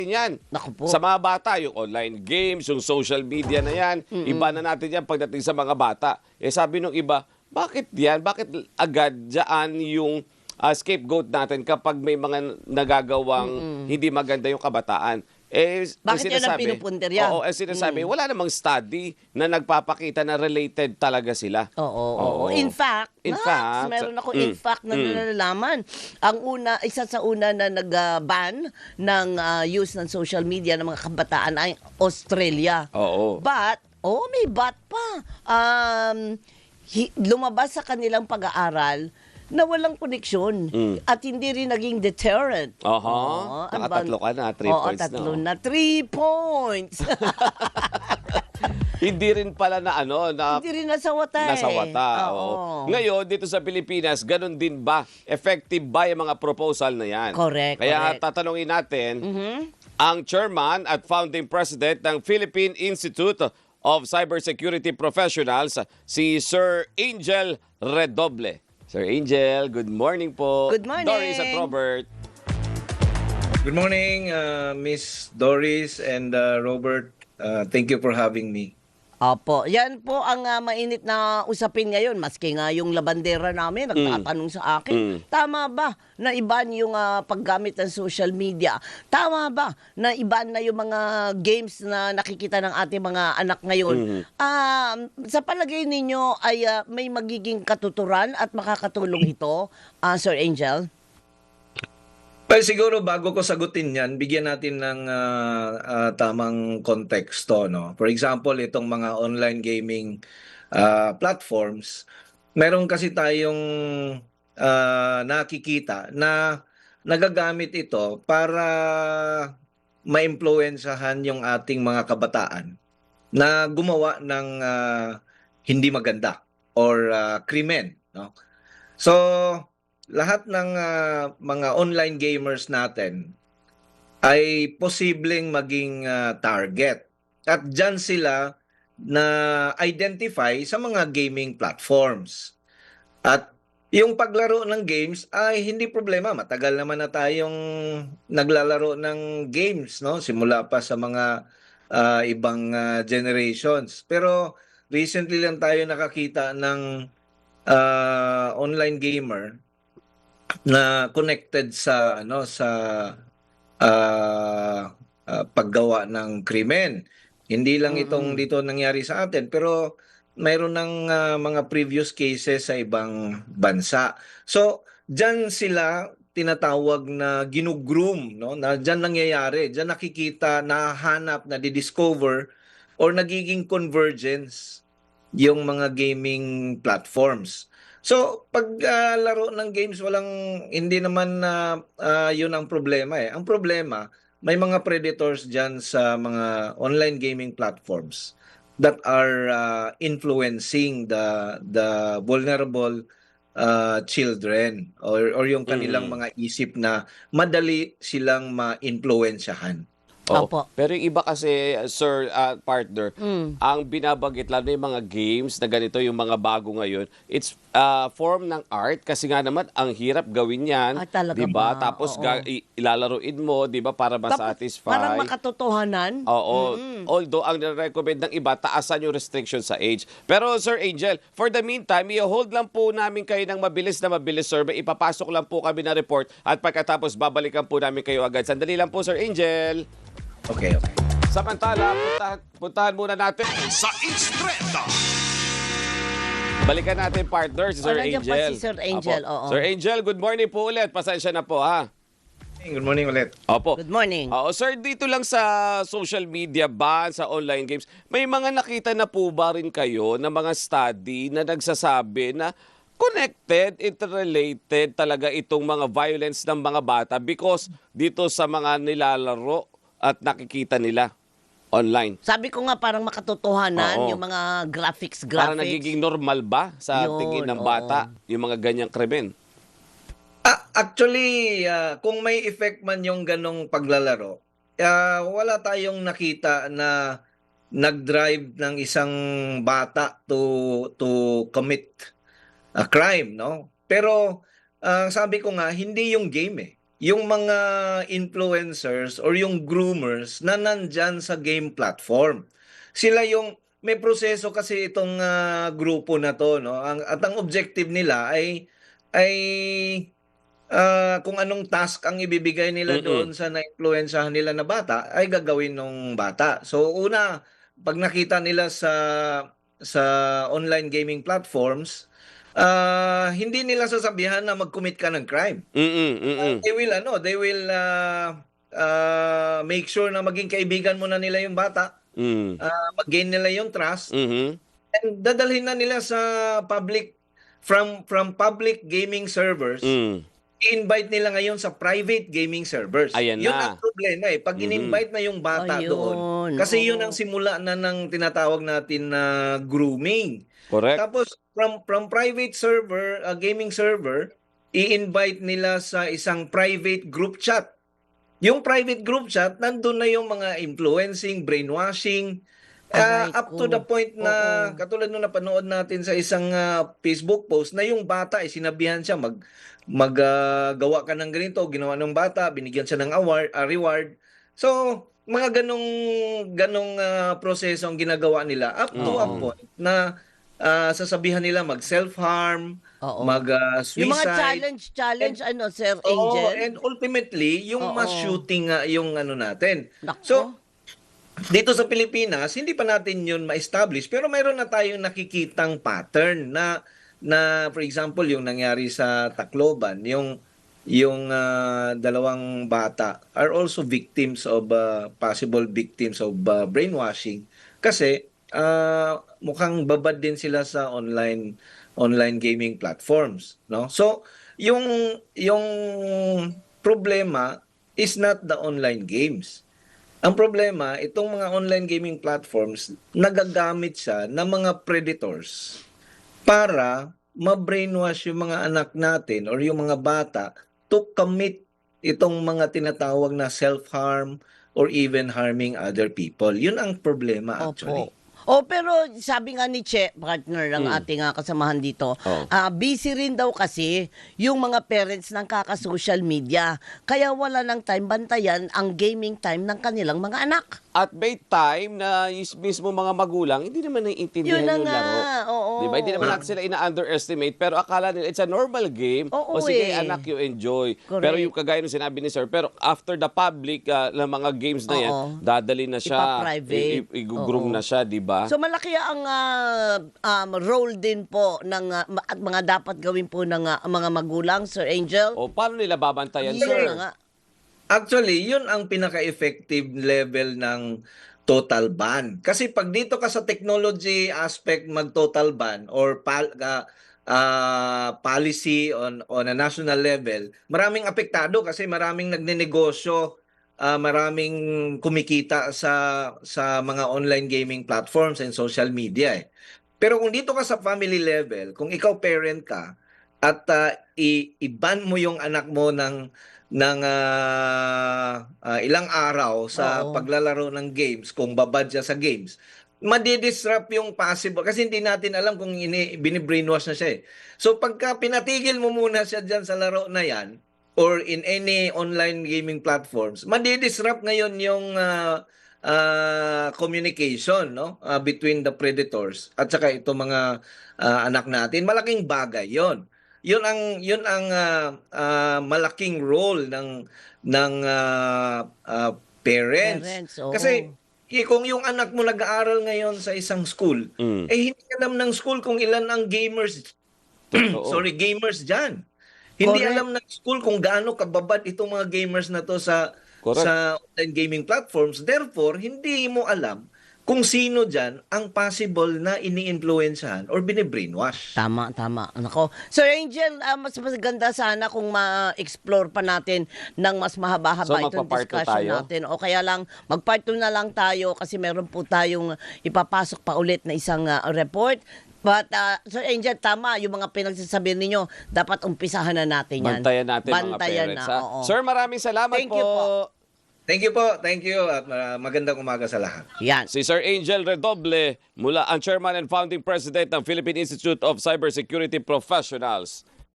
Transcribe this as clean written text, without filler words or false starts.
yan. Naku po. Sa mga bata, yung online games, yung social media na yan, iba na natin yan pagdating sa mga bata. Eh sabi nung iba, bakit yan? Bakit agad dyan yung scapegoat natin kapag may mga nagagawang hindi maganda yung kabataan? Eh, Bakit yan ang pinupuntirya? Oo, sinasabi, wala namang study na nagpapakita na related talaga sila. Oo. In fact, meron ako in fact na nalalaman. Isa sa una na nag-ban ng use ng social media ng mga kabataan ay Australia. Oo. But, may but pa. Lumabas sa kanilang pag-aaral na walang koneksyon at hindi rin naging deterrent. Aha. Nakatatlo ka na, 3 points na. Tatlo na. 3 points. Hindi rin pala na Hindi rin nasawata nasawata. Oo. Ngayon, dito sa Pilipinas, ganun din ba? Effective ba yung mga proposal na yan? Correct. Kaya tatanungin natin, ang chairman at founding president ng Philippine Institute of Cybersecurity Professionals, si Sir Angel Redoble. Sir Angel, good morning po. Good morning. Doris at Robert. Good morning, Miss Doris and Robert. Thank you for having me. Opo, yan po ang mainit na usapin ngayon. Maski nga yung labandera namin, nagtatanong sa akin, tama ba na iban yung paggamit ng social media? Tama ba na iban na yung mga games na nakikita ng ating mga anak ngayon? Sa palagay ninyo ay may magiging katuturan at makakatulong ito, Sir Angel? Well, siguro bago ko sagutin yan, bigyan natin ng tamang konteksto. No? For example, itong mga online gaming platforms, meron kasi tayong nakikita na nagagamit ito para ma-impluwensyahan yung ating mga kabataan na gumawa ng hindi maganda or krimen. No? So, lahat ng mga online gamers natin ay posibleng maging target. At dyan sila na identify sa mga gaming platforms. At yung paglaro ng games ay hindi problema. Matagal naman na tayong naglalaro ng games, no? Simula pa sa mga ibang generations. Pero recently lang tayo nakakita ng online gamer na connected sa paggawa ng krimen. Hindi lang itong dito nangyari sa atin, pero mayroon ng mga previous cases sa ibang bansa. So, diyan sila tinatawag na ginugroom, no? Na diyan nangyayari, diyan nakikita, nahanap, na-discover or nagiging convergence yung mga gaming platforms. So, pag laro ng games, hindi naman yun ang problema eh. Ang problema, may mga predators dyan sa mga online gaming platforms that are influencing the vulnerable children or yung kanilang mga isip na madali silang ma-influensyahan. Opo. Pero yung iba kasi, sir, partner, ang binabanggit lalo yung mga games na ganito, yung mga bago ngayon, it's form ng art kasi nga naman ang hirap gawin yan, Talaga 'di ba? ba? Tapos Oo. ilalaruin mo, 'di ba, para ma-satisfy. Parang makatotohanan. Oo. Although ang recommend ng iba, taasan yung restriction sa age. Pero Sir Angel, for the meantime, i-hold lang po namin kayo ng mabilis, sir. May ipapasok lang po kami na report at pagkatapos babalikan po namin kayo agad. Sandali lang po, Sir Angel. Okay. Samantala, puntahan muna natin Sa Instreta. balikan natin partner si Sir nandiyan Angel. pa si Sir Angel, Opo. oo. Sir Angel, good morning po ulit. Pasensya na po, ha? Good morning ulit. Opo. Good morning. Oo, sir, dito lang sa social media ba, sa online games, may mga nakita na po ba rin kayo na mga study na nagsasabi na connected, interrelated talaga itong mga violence ng mga bata because dito sa mga nilalaro at nakikita nila online? Sabi ko nga parang makatotohanan Oo. yung mga graphics. Parang nagiging normal ba sa Yun, tingin ng oo. bata yung mga ganyang krimen? Actually, kung may effect man yung ganong paglalaro, wala tayong nakita na nag-drive ng isang bata to commit a crime, no? Pero sabi ko nga, hindi yung game eh. yung mga influencers or yung groomers na nandyan sa game platform. Sila yung may proseso kasi itong grupo na to, no? At ang objective nila ay kung anong task ang ibibigay nila doon sa na-influensyahan nila na bata ay gagawin ng bata. So una, pag nakita nila sa online gaming platforms, hindi nila sasabihan na mag-commit ka ng crime. They will make sure na maging kaibigan mo na nila yung bata, mag-gain nila yung trust, and dadalhin na nila sa public from public gaming servers. I-invite nila ngayon sa private gaming servers. Ayan Yun na. ang problema eh. Pag in-invite na yung bata Ayun, doon. Kasi yun oo. ang simula na ng tinatawag natin na grooming. Correct. Tapos from private server, gaming server, i-invite nila sa isang private group chat. Yung private group chat, nandun na yung mga influencing, brainwashing, Aray up ko. to the point na Oo. katulad nung napanood natin sa isang Facebook post na yung bata ay sinabihan siya gawa ka ng ganito, ginawa ng bata, binigyan siya ng reward. So, mga ganong proseso ang ginagawa nila up to a point na sasabihan nila mag self-harm, Oo. mag Yung mga suicide. challenge, Sir Oo, Angel? and ultimately, yung mass Oo. shooting nga yung ano natin. Nako. So, dito sa Pilipinas, hindi pa natin yun ma-establish, pero mayroon na tayong nakikitang pattern na for example, yung nangyari sa Tacloban, yung dalawang bata are also victims of possible victims of brainwashing kasi mukhang babad din sila sa online gaming platforms, no? So, yung problema is not the online games. Ang problema, itong mga online gaming platforms, nagagamit siya ng mga predators para ma-brainwash yung mga anak natin or yung mga bata to commit itong mga tinatawag na self-harm or even harming other people. Yun ang problema actually. Opo. Pero sabi nga ni Che, partner ng ating kasamahan dito, Oh. busy rin daw kasi yung mga parents ng kaka-social media. Kaya wala ng time bantayan ang gaming time ng kanilang mga anak. At may time na mismo mga magulang, hindi naman naiintindihan Yun na yung nga, laro. oo. Diba? Hindi naman natin sila ina-underestimate, pero akala nila it's a normal game. Oo, O sige, eh. anak, you enjoy. Correct. Pero yung kagaya ng sinabi ni Sir, pero after the public na mga games na yan, Oo. dadali na siya. Ipa-private. I-groom Oo. na siya, di ba? So malaki ang role din po ng at mga dapat gawin po ng mga magulang, Sir Angel. O paano nila babantayan, Yun Sir? na nga. Actually, yun ang pinaka-effective level ng total ban. Kasi pag dito ka sa technology aspect mag-total ban or policy on a national level, maraming apektado kasi maraming nagnenegosyo, maraming kumikita sa mga online gaming platforms and social media eh. Pero kung dito ka sa family level, kung ikaw parent ka at i-ban mo yung anak mo ng ilang araw sa Oo. paglalaro ng games, kung babad siya sa games, madidisrupt yung possible kasi hindi natin alam kung binibrainwash na siya eh. So pagka pinatigil mo muna siya dyan sa laro na yan or in any online gaming platforms, madidisrupt ngayon yung communication, no, between the predators at saka ito mga anak natin. Malaking bagay 'yon. Yun ang malaking role ng parents. Parents, oo. Kasi kung yung anak mo nag-aaral ngayon sa isang school, hindi alam ng school kung ilan ang gamers Totoo. gamers diyan. Hindi Correct. alam ng school kung gaano kababad itong mga gamers na to Correct. sa online gaming platforms. Therefore, hindi mo alam kung sino dyan ang possible na ini-influensyahan or bine-brainwash. Tama. Nako. Sir Angel, mas maganda sana kung ma-explore pa natin ng mas mahaba-haba So, itong magpa-part 2 discussion tayo? natin. O kaya lang, mag-part 2 na lang tayo kasi meron po tayong ipapasok pa ulit na isang report. But, Sir Angel, tama, yung mga pinagsasabi ninyo, dapat umpisahan na natin yan. Bantayan natin mga Bantayan parents. na, Ha? oo. Sir, maraming salamat Thank you po. Thank you po. Thank you. At magandang umaga sa lahat. Yan. Si Sir Angel Redoble, mula ang Chairman and Founding President ng Philippine Institute of Cybersecurity Professionals.